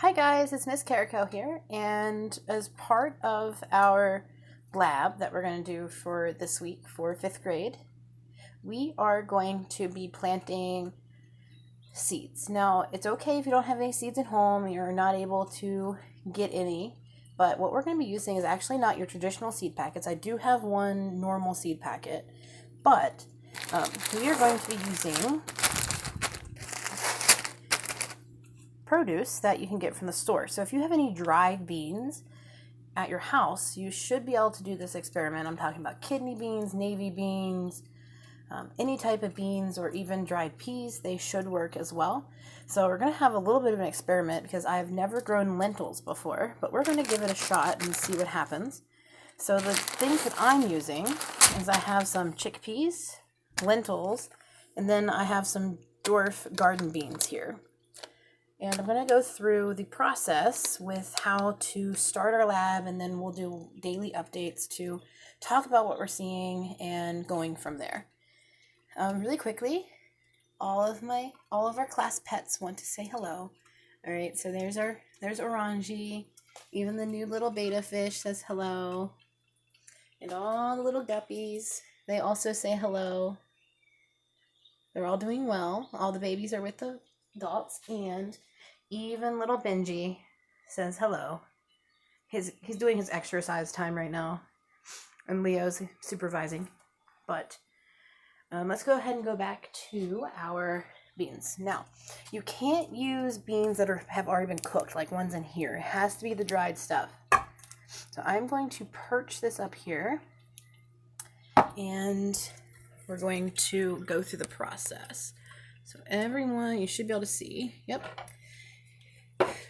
Hi guys, it's Miss Carico here, and as part of our lab that we're going to do for this week for 5th grade, we are going to be planting seeds. Now, it's okay if you don't have any seeds at home, you're not able to get any, but what we're going to be using is actually not your traditional seed packets. I do have one normal seed packet, but we are going to be using produce that you can get from the store. So if you have any dried beans at your house, you should be able to do this experiment. I'm talking about kidney beans, navy beans, any type of beans, or even dried peas. They should work as well. So we're going to have a little bit of an experiment because I've never grown lentils before, but we're going to give it a shot and see what happens. So the things that I'm using is I have some chickpeas, lentils, and then I have some dwarf garden beans here. And I'm going to go through the process with how to start our lab, and then we'll do daily updates to talk about what we're seeing and going from there. Really quickly, all of our class pets want to say hello. All right, so there's Orangey. Even the new little beta fish says hello. And all the little guppies, they also say hello. They're all doing well. All the babies are with the adults, and even little Benji says hello. He's doing his exercise time right now, and Leo's supervising. But let's go ahead and go back to our beans. Now, you can't use beans that have already been cooked, like ones in here. It has to be the dried stuff. So I'm going to perch this up here, and we're going to go through the process. So everyone, you should be able to see. Yep.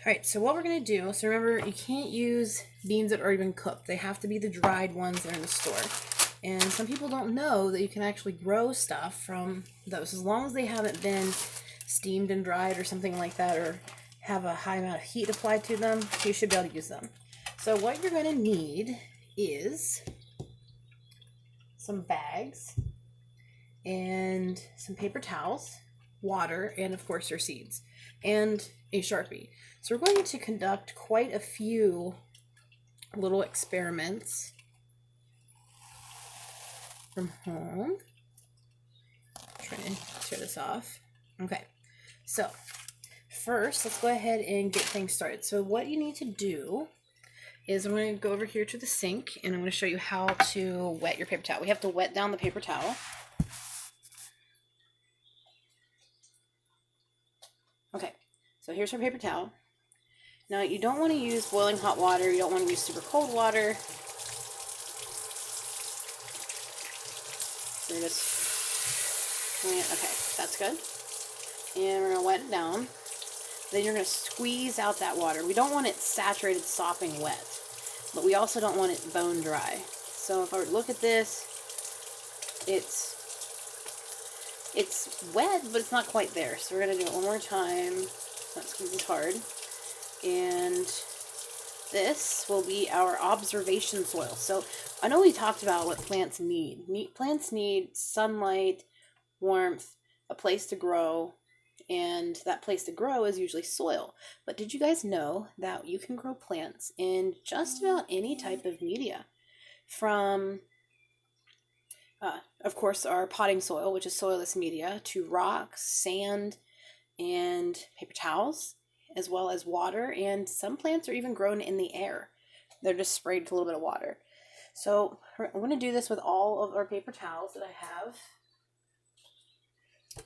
Alright, so what we're going to do, so remember, you can't use beans that have already been cooked. They have to be the dried ones that are in the store. And some people don't know that you can actually grow stuff from those. As long as they haven't been steamed and dried or something like that, or have a high amount of heat applied to them, you should be able to use them. So what you're going to need is some bags and some paper towels, water, and of course your seeds, and a Sharpie. So we're going to conduct quite a few little experiments from home. Try to tear this off. Okay, so first let's go ahead and get things started. So what you need to do is I'm going to go over here to the sink, and I'm going to show you how to wet your paper towel. We have to wet down the paper towel. Okay, so here's our paper towel. Now, you don't want to use boiling hot water. You don't want to use super cold water. So we're just, okay, that's good. And we're going to wet it down. Then you're going to squeeze out that water. We don't want it saturated, sopping wet, but we also don't want it bone dry. So if I look at this, it's wet, but it's not quite there. So we're going to do it one more time. Not squeeze as hard. And this will be our observation soil. So I know we talked about what plants need. Plants need sunlight, warmth, a place to grow, and that place to grow is usually soil. But did you guys know that you can grow plants in just about any type of media? From of course, our potting soil, which is soilless media, to rocks, sand, and paper towels, as well as water, and some plants are even grown in the air. They're just sprayed with a little bit of water. So I'm going to do this with all of our paper towels that I have.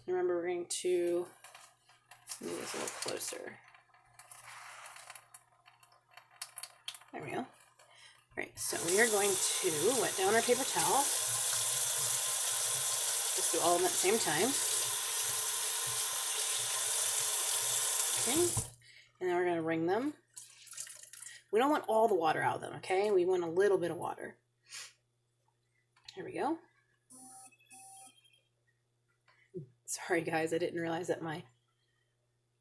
Remember, we're going to move this a little closer. There we go. All right, so we are going to wet down our paper towel. Just do all of them at the same time. Okay, and then we're going to wring them. We don't want all the water out of them, okay? We want a little bit of water. There we go. Sorry guys, I didn't realize that my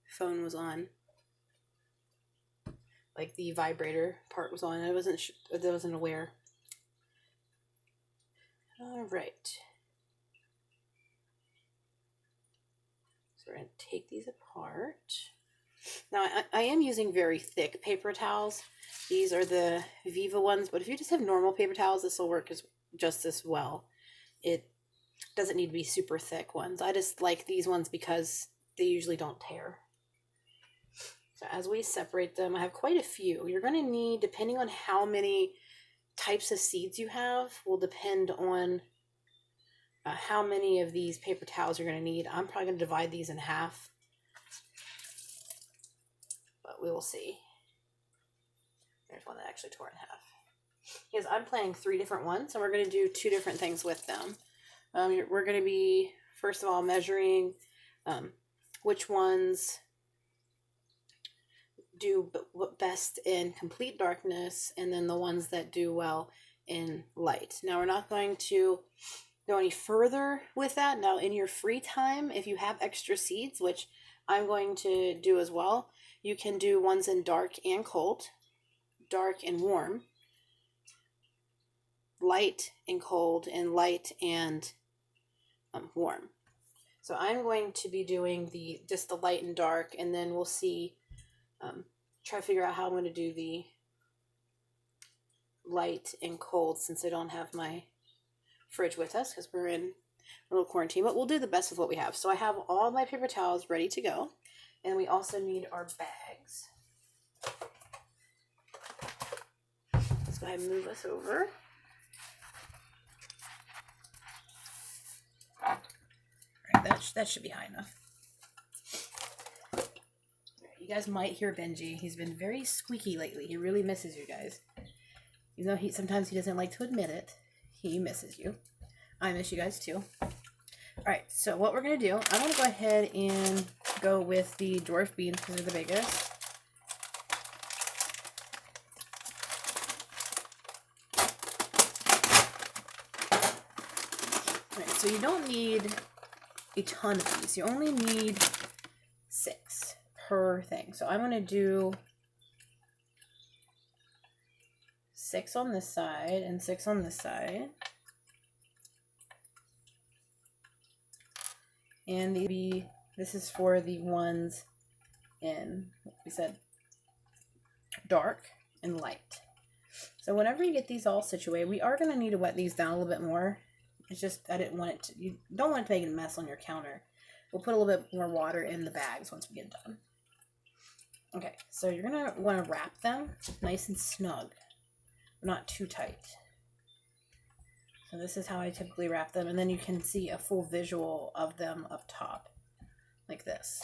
phone was on. Like the vibrator part was on. I wasn't aware. All right. So we're going to take these apart. Now I am using very thick paper towels. These are the Viva ones, but if you just have normal paper towels, this will work just as well. It doesn't need to be super thick ones. I just like these ones because they usually don't tear. So as we separate them, I have quite a few. You're going to need, depending on how many types of seeds you have, will depend on how many of these paper towels you're going to need. I'm probably going to divide these in half, but we will see. There's one that actually tore in half. Because I'm planting 3 different ones, and we're going to do 2 different things with them. We're going to be, first of all, measuring which ones do best in complete darkness, and then the ones that do well in light. Now, we're not going to go any further with that. Now, in your free time, if you have extra seeds, which I'm going to do as well, you can do ones in dark and cold, dark and warm, light and cold, and light and warm. So I'm going to be doing just the light and dark, and then we'll see, try to figure out how I'm going to do the light and cold, since I don't have my fridge with us because we're in a little quarantine, but we'll do the best with what we have. So I have all my paper towels ready to go, and we also need our bags. Let's go ahead and move us over. All right, that should be high enough. You guys might hear Benji. He's been very squeaky lately. He really misses you guys. Even though sometimes he doesn't like to admit it, he misses you. I miss you guys too. Alright, so what we're going to do, I'm going to go ahead and go with the dwarf beans because they're the biggest. Alright, so you don't need a ton of these. You only need 6 per thing. So I'm going to do 6 on this side and 6 on this side. And this is for the ones in, we said, dark and light. So whenever you get these all situated, we are going to need to wet these down a little bit more. It's just, I didn't want it to, you don't want it to make a mess on your counter. We'll put a little bit more water in the bags once we get done. Okay, so you're going to want to wrap them nice and snug, not too tight. So this is how I typically wrap them, and then you can see a full visual of them up top, like this.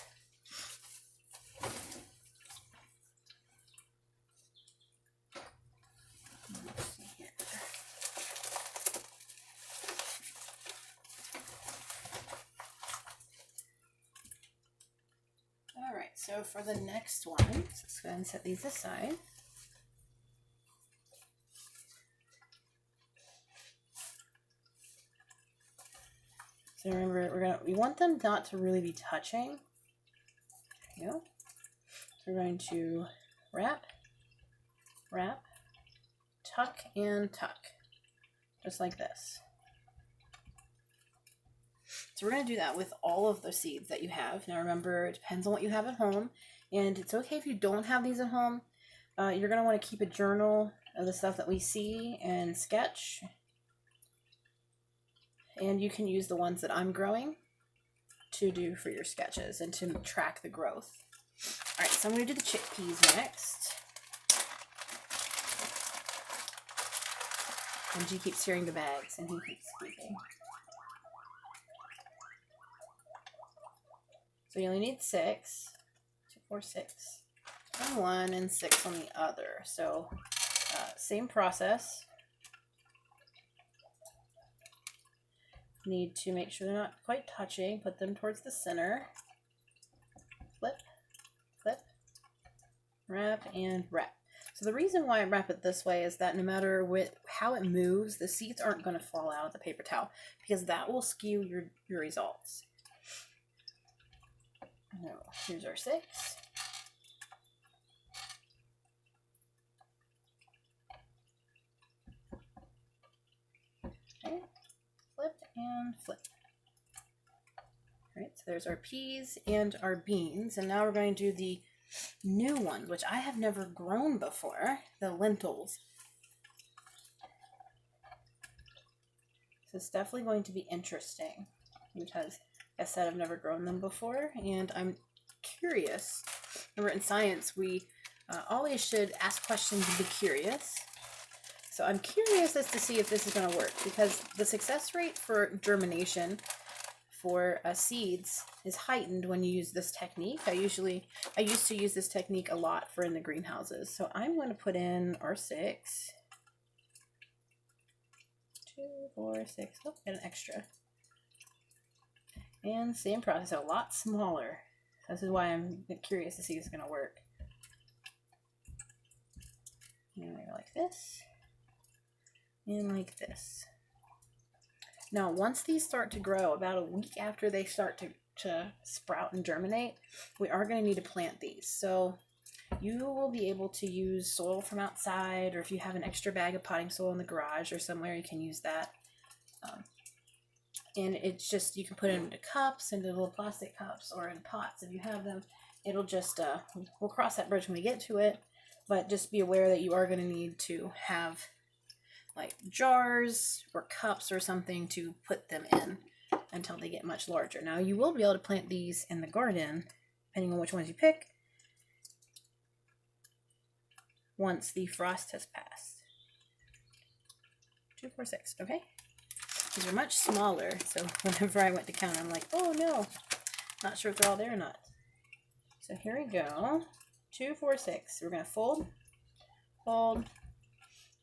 All right, so for the next one, let's go ahead and set these aside. So remember, we want them not to really be touching. There you go. So we're going to wrap, wrap, tuck, and tuck, just like this. So we're going to do that with all of the seeds that you have. Now remember, it depends on what you have at home, and it's okay if you don't have these at home. You're going to want to keep a journal of the stuff that we see and sketch. And you can use the ones that I'm growing to do for your sketches and to track the growth. All right, so I'm going to do the chickpeas next. And G keeps hearing the bags and he keeps squeaking. So you only need 6, 2, 4, 6 on one and 6 on the other. So same process. Need to make sure they're not quite touching. Put them towards the center. Flip, flip, wrap, and wrap. So the reason why I wrap it this way is that no matter how it moves, the seeds aren't going to fall out of the paper towel because that will skew your results. Now, here's our 6. Okay. Flip and flip. All right, so there's our peas and our beans, and now we're going to do the new ones, which I have never grown before, the lentils. So it's definitely going to be interesting because, like I said, I've never grown them before, and I'm curious. Remember, in science, we always should ask questions and be curious. So I'm curious as to see if this is going to work, because the success rate for germination for seeds is heightened when you use this technique. I used to use this technique a lot for in the greenhouses. So I'm going to put in R6. 2, 4, 6. Oh, and an extra. And same process, a lot smaller. This is why I'm curious to see if it's going to work. And I go like this. And like this. Now, once these start to grow, about a week after they start to sprout and germinate, we are going to need to plant these. So you will be able to use soil from outside, or if you have an extra bag of potting soil in the garage or somewhere, you can use that. And it's just, you can put it into cups, into little plastic cups, or in pots if you have them. It'll just, we'll cross that bridge when we get to it, but just be aware that you are going to need to have like jars or cups or something to put them in until they get much larger. Now you will be able to plant these in the garden, depending on which ones you pick, once the frost has passed. 2, 4, 6, okay? These are much smaller, so whenever I went to count, I'm like, oh no, not sure if they're all there or not. So here we go, 2, 4, 6. We're gonna fold, fold,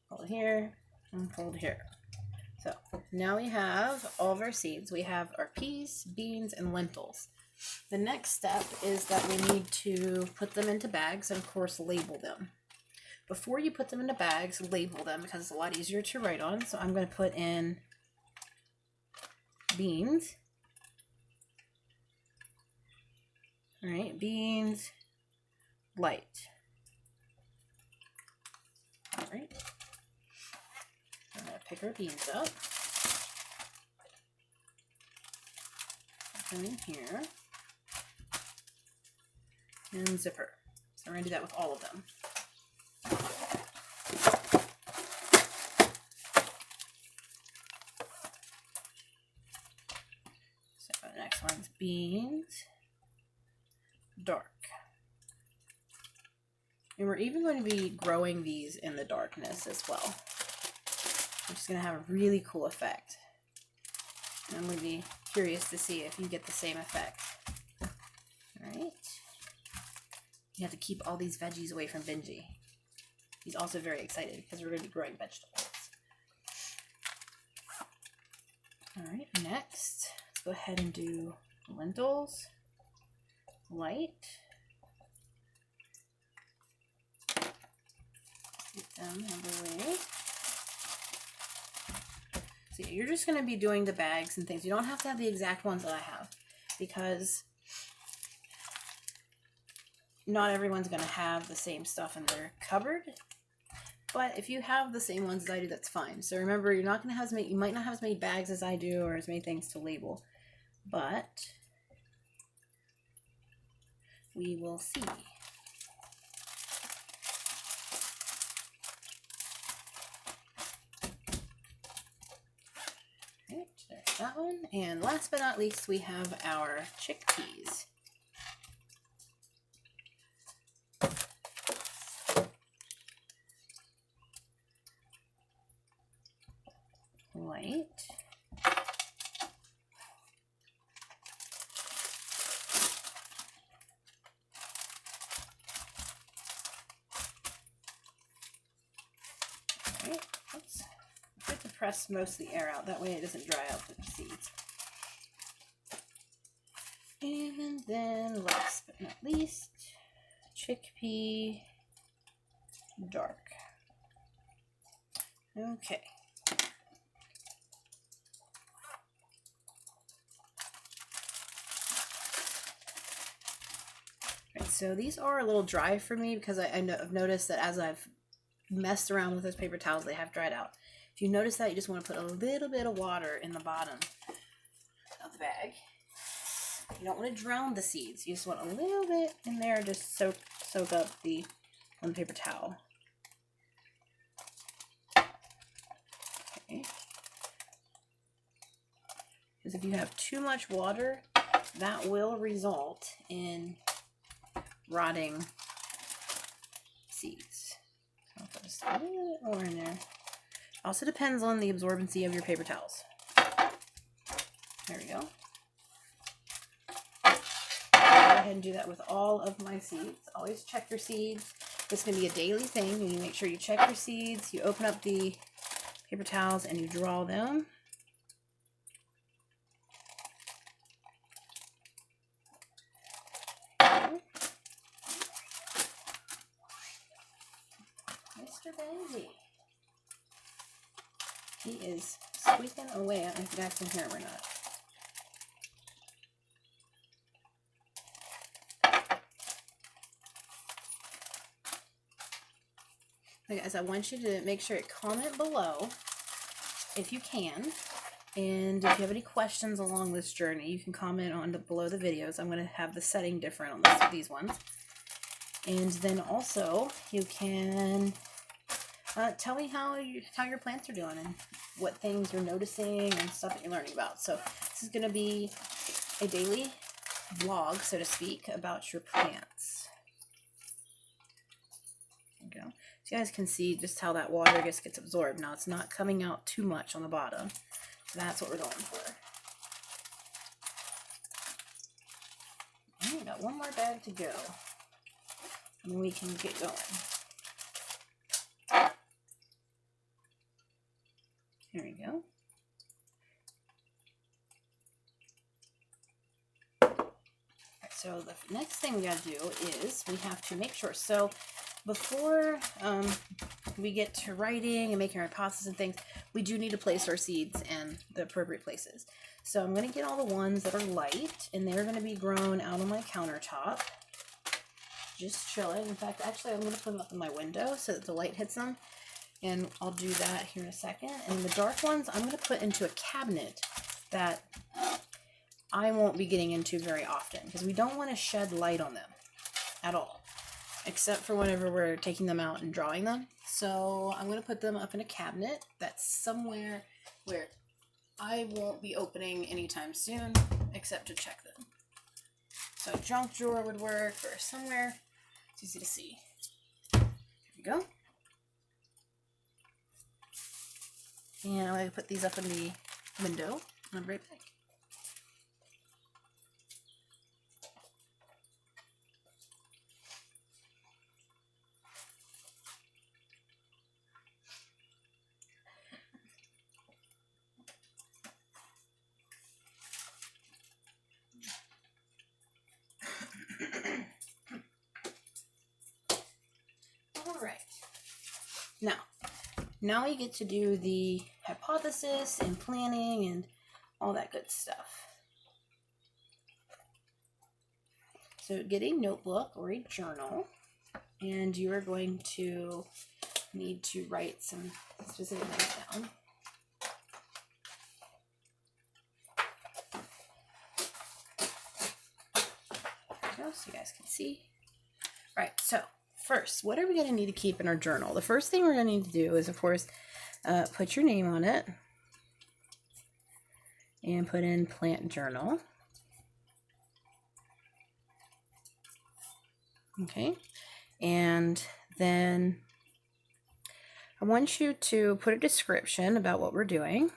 fold here, and fold here. So now we have all of our seeds. We have our peas, beans, and lentils. The next step is that we need to put them into bags and, of course, label them. Before you put them into bags, label them because it's a lot easier to write on. So I'm going to put in beans. All right, beans, light. All right. I'm going to pick our beans up. Put them in here. And zipper. So we're going to do that with all of them. So the next one's beans, dark. And we're even going to be growing these in the darkness as well, which is going to have a really cool effect. And I'm going to be curious to see if you get the same effect. All right. You have to keep all these veggies away from Benji. He's also very excited because we're going to be growing vegetables. All right, next, let's go ahead and do lentils, light. Get them out of the way. So you're just going to be doing the bags and things. You don't have to have the exact ones that I have, because not everyone's going to have the same stuff in their cupboard. But if you have the same ones as I do, that's fine. So remember, you're not going to have as many, you might not have as many bags as I do, or as many things to label, but we will see. Right, there's that one. And last but not least, we have our chickpeas. Light. Alright, oops. Good to press most of the air out, that way it doesn't dry out the seeds. And then last but not least, chickpea dark. Okay. So these are a little dry for me because I've noticed that as I've messed around with those paper towels, they have dried out. If you notice that, you just want to put a little bit of water in the bottom of the bag. You don't want to drown the seeds. You just want a little bit in there, just soak up on the paper towel. Okay. Because if you have too much water, that will result in rotting seeds. I'll put just a little bit more in there. Also depends on the absorbency of your paper towels. There we go. Go ahead and do that with all of my seeds. Always check your seeds. This is going to be a daily thing. You make sure you check your seeds. You open up the paper towels and you draw them. Mr. Baby. He is squeaking away. I don't know if you guys can hear him or not. Okay, guys, I want you to make sure to comment below if you can. And if you have any questions along this journey, you can comment on below the videos. I'm going to have the setting different on these ones. And then also, you can tell me how your plants are doing and what things you're noticing and stuff that you're learning about. So this is going to be a daily vlog, so to speak, about your plants. There you go. So you guys can see just how that water gets absorbed. Now it's not coming out too much on the bottom. So that's what we're going for. And we got one more bag to go. And we can get going. Here we go. Right, so the next thing we gotta do is we have to make sure. So before we get to writing and making our hypotheses and things, we do need to place our seeds in the appropriate places. So I'm gonna get all the ones that are light, and they're gonna be grown out on my countertop. Just chilling. In fact, actually, I'm going to put them up in my window so that the light hits them. And I'll do that here in a second. And the dark ones, I'm going to put into a cabinet that I won't be getting into very often, because we don't want to shed light on them at all, except for whenever we're taking them out and drawing them. So I'm going to put them up in a cabinet that's somewhere where I won't be opening anytime soon, except to check them. So a junk drawer would work, or somewhere. It's easy to see. There we go. And I'm going to put these up in the window. And I'll be right back. Alright, now we get to do the hypothesis and planning and all that good stuff. So get a notebook or a journal, and you are going to need to write some specific things down. There we go, so you guys can see. Right, so first, what are we going to need to keep in our journal? The first thing we're going to need to do is, of course, put your name on it and put in plant journal. Okay, and then I want you to put a description about what we're doing.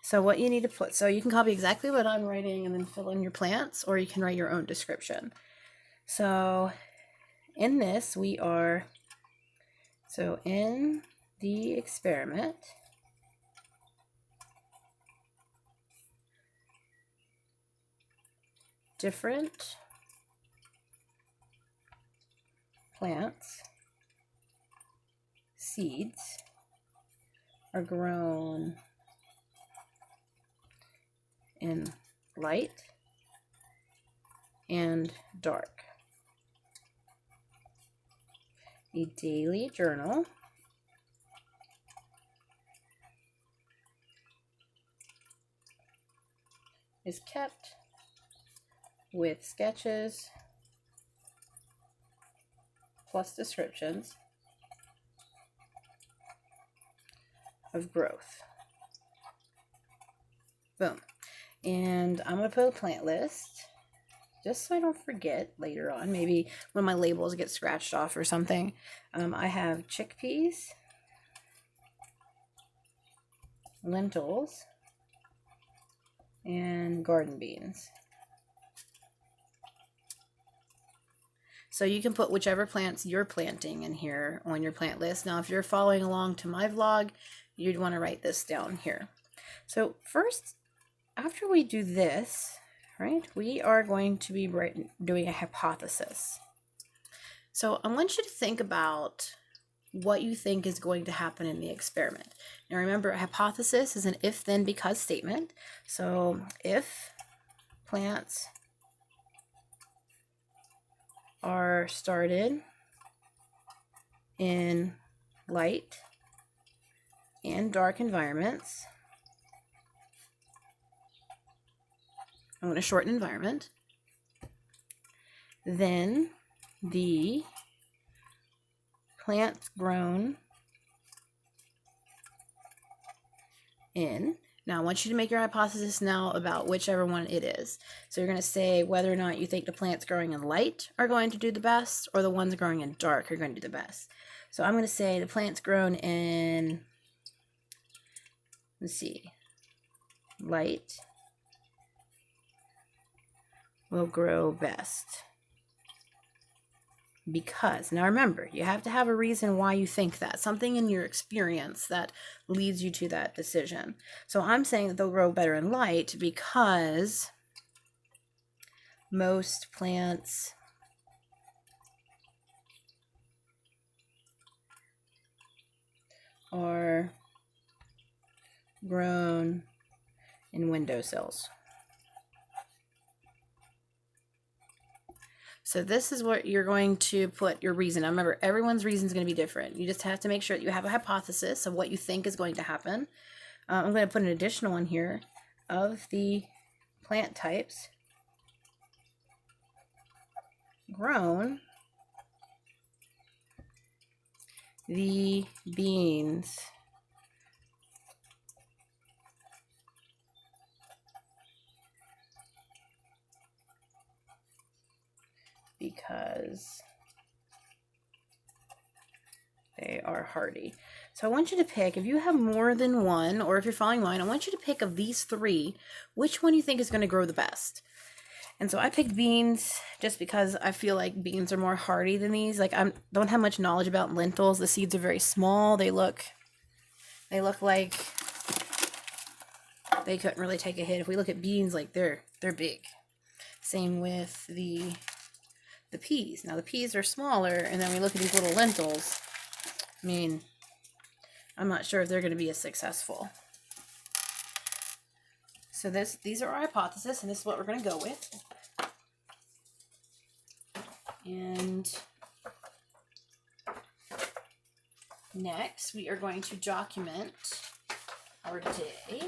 So what you need to put, so you can copy exactly what I'm writing and then fill in your plants, or you can write your own description. So in this we are, so in the experiment, different plants, seeds are grown in light and dark. A daily journal is kept with sketches plus descriptions of growth. Boom. And I'm going to put a plant list just so I don't forget later on, maybe when my labels get scratched off or something. I have chickpeas, lentils, and garden beans. So you can put whichever plants you're planting in here on your plant list. Now, if you're following along to my vlog, you'd want to write this down here. So first, after we do this, right, we are going to be doing a hypothesis. So I want you to think about what you think is going to happen in the experiment. Now remember, a hypothesis is an if, then, because statement. So if plants are started in light and dark environments, I'm going to shorten environment, then the plants grown in. Now, I want you to make your hypothesis now about whichever one it is. So you're going to say whether or not you think the plants growing in light are going to do the best, or the ones growing in dark are going to do the best. So I'm going to say the plants grown in, let's see, light will grow best. Because, now remember, you have to have a reason why you think that, something in your experience that leads you to that decision. So I'm saying that they'll grow better in light because most plants are grown in windowsills. So this is what you're going to put your reason. Now remember, everyone's reason is going to be different. You just have to make sure that you have a hypothesis of what you think is going to happen. I'm going to put an additional one here of the plant types grown. The beans because they are hardy. So I want you to pick, if you have more than one, or if you're following mine, I want you to pick of these three, which one you think is going to grow the best. And so I picked beans just because I feel like beans are more hardy than these. Like, I don't have much knowledge about lentils. The seeds are very small. They look like they couldn't really take a hit. If we look at beans, like they're big. Same with the peas. Now the peas are smaller, and then we look at these little lentils. I mean, I'm not sure if they're going to be as successful. So these are our hypotheses, and this is what we're going to go with. And next, we are going to document our day.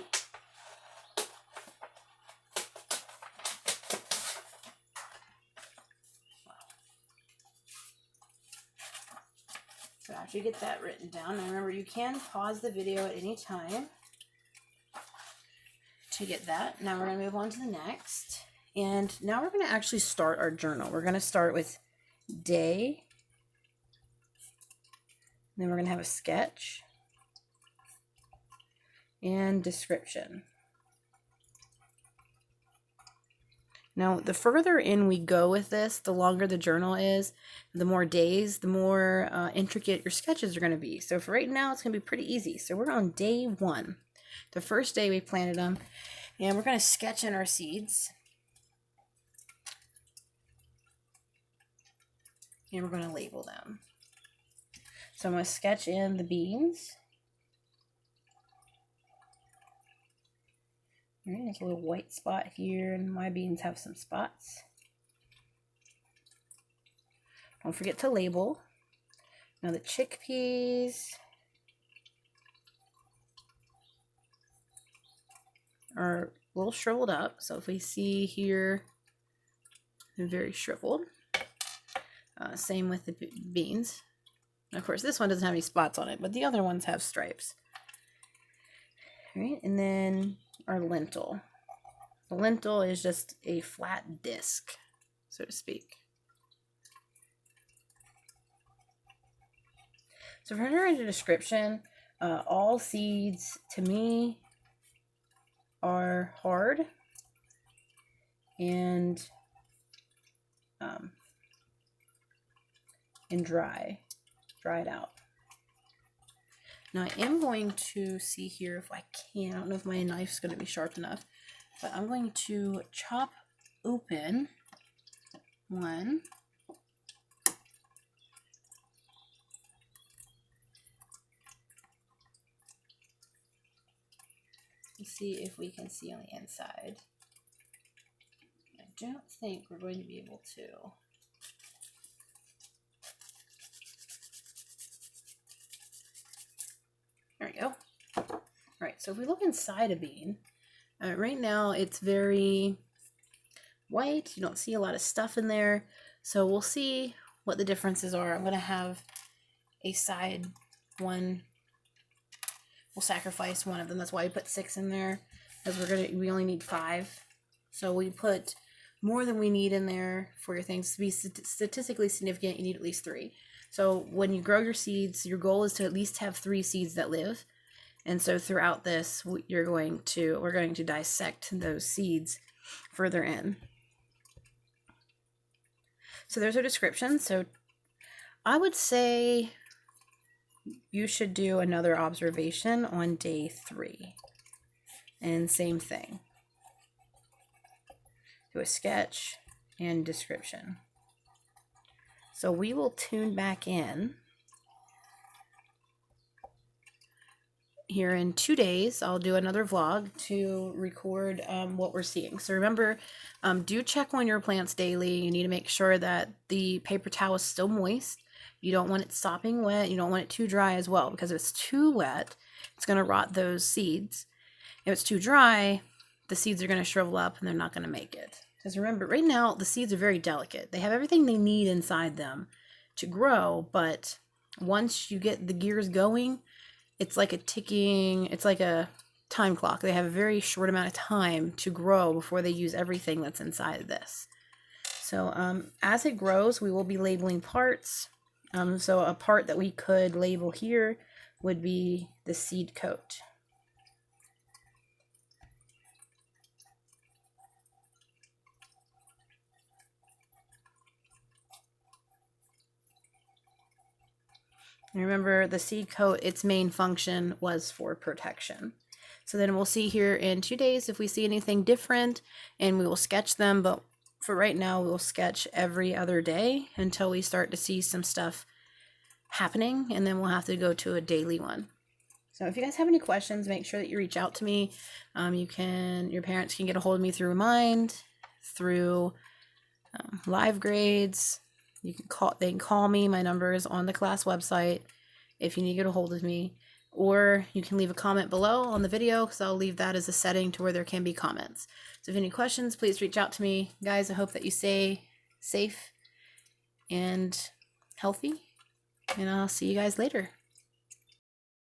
So after you get that written down, now remember, you can pause the video at any time to get that. Now we're going to move on to the next. And now we're going to actually start our journal. We're going to start with day. Then we're going to have a sketch and description. Now, the further in we go with this, the longer the journal is, the more days, the more intricate your sketches are going to be. So for right now, it's going to be pretty easy. So we're on day 1. The first day we planted them, and we're going to sketch in our seeds. And we're going to label them. So I'm going to sketch in the beans. All right, there's a little white spot here, and my beans have some spots. Don't forget to label. Now the chickpeas are a little shriveled up. So if we see here, they're very shriveled. Same with the beans. And of course, this one doesn't have any spots on it, but the other ones have stripes. All right, and then our lentil. The lentil is just a flat disc, so to speak. So for her description, all seeds to me are hard and dried out. Now I am going to see here if I can. I don't know if my knife's going to be sharp enough, but I'm going to chop open one. Let's see if we can see on the inside. I don't think we're going to be able to. There we go. All right, so if we look inside a bean, right now it's very white. You don't see a lot of stuff in there. So we'll see what the differences are. I'm going to have a side one. We'll sacrifice one of them. That's why I put 6 in there, because we only need 5. So we put more than we need in there for your things to be statistically significant. You need at least 3. So when you grow your seeds, your goal is to at least have 3 seeds that live. And so throughout this, we're going to dissect those seeds further in. So there's our description. So I would say you should do another observation on day 3. And same thing. Do a sketch and description. So we will tune back in here in 2 days. I'll do another vlog to record what we're seeing. So remember, do check on your plants daily. You need to make sure that the paper towel is still moist. You don't want it sopping wet. You don't want it too dry as well, because if it's too wet, it's going to rot those seeds. If it's too dry, the seeds are going to shrivel up and they're not going to make it. Because remember, right now, the seeds are very delicate. They have everything they need inside them to grow, but once you get the gears going, it's like a time clock. They have a very short amount of time to grow before they use everything that's inside of this. So as it grows, we will be labeling parts. So a part that we could label here would be the seed coat. Remember, the seed coat, its main function was for protection. So then we'll see here in 2 days if we see anything different, and we will sketch them. But for right now, we'll sketch every other day until we start to see some stuff happening, and then we'll have to go to a daily one. So if you guys have any questions, make sure that you reach out to me. Your parents can get a hold of me through Remind, through live grades. They can call me. My number is on the class website if you need to get a hold of me. Or you can leave a comment below on the video, because I'll leave that as a setting to where there can be comments. So if you have any questions, please reach out to me. Guys, I hope that you stay safe and healthy, and I'll see you guys later.